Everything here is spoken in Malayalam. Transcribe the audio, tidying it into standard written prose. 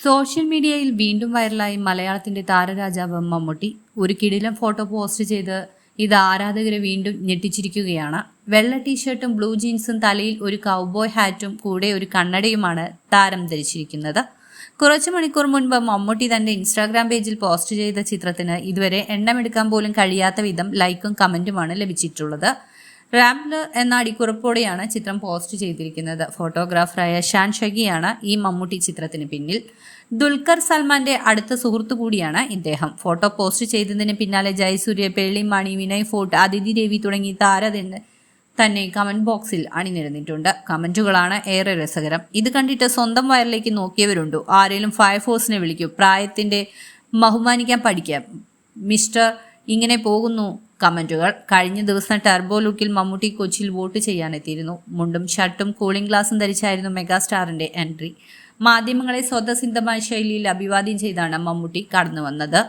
സോഷ്യൽ മീഡിയയിൽ വീണ്ടും വൈറലായി മലയാളത്തിന്റെ താരരാജാവ് മമ്മൂട്ടി. ഒരു കിടിലൻ ഫോട്ടോ പോസ്റ്റ് ചെയ്ത് ഇത് ആരാധകരെ വീണ്ടും ഞെട്ടിച്ചിരിക്കുകയാണ്. വെള്ള ടീഷർട്ടും ബ്ലൂ ജീൻസും തലയിൽ ഒരു കൗബോയ് ഹാറ്റും കൂടെ ഒരു കണ്ണടയുമാണ് താരം ധരിച്ചിരിക്കുന്നത്. കുറച്ചു മണിക്കൂർ മുൻപ് മമ്മൂട്ടി തന്റെ ഇൻസ്റ്റാഗ്രാം പേജിൽ പോസ്റ്റ് ചെയ്ത ചിത്രത്തിന് ഇതുവരെ എണ്ണമെടുക്കാൻ പോലും കഴിയാത്ത വിധം ലൈക്കും കമന്റുമാണ് ലഭിച്ചിട്ടുള്ളത്. റാംബ്ലർ എന്ന അടിക്കുറിപ്പോടെയാണ് ചിത്രം പോസ്റ്റ് ചെയ്തിരിക്കുന്നത്. ഫോട്ടോഗ്രാഫറായ ഷാൻ ഷഗിയാണ് ഈ മമ്മൂട്ടി ചിത്രത്തിന് പിന്നിൽ. ദുൽഖർ സൽമാന്റെ അടുത്ത സുഹൃത്തു കൂടിയാണ് ഇദ്ദേഹം. ഫോട്ടോ പോസ്റ്റ് ചെയ്തതിന് പിന്നാലെ ജയസൂര്യ, പേളിമാണി, വിനയ് ഫോർട്ട്, അതിഥി രവി തുടങ്ങി തന്നെ കമന്റ് ബോക്സിൽ അണിനിരന്നിട്ടുണ്ട്. കമന്റുകളാണ് ഏറെ രസകരം. ഇത് കണ്ടിട്ട് സ്വന്തം വയറിലേക്ക് നോക്കിയവരുണ്ടോ? ആരെങ്കിലും ഫയർഫോഴ്സിനെ വിളിക്കൂ, പ്രായത്തിന്റെ ബഹുമാനിക്കാൻ പഠിക്കാം മിസ്റ്റർ. ഇങ്ങനെ പോകുന്നു കമന്റുകൾ. കഴിഞ്ഞ ദിവസം ടർബോ ലുക്കിൽ മമ്മൂട്ടി കൊച്ചിയിൽ വോട്ട് ചെയ്യാനെത്തിയിരുന്നു. മുണ്ടും ഷർട്ടും കൂളിംഗ് ഗ്ലാസും ധരിച്ചായിരുന്നു മെഗാസ്റ്റാറിന്റെ എൻട്രി. മാധ്യമങ്ങളെ സ്വതസിദ്ധമായ ശൈലിയിൽ അഭിവാദ്യം ചെയ്താണ് മമ്മൂട്ടി കടന്നു വന്നത്.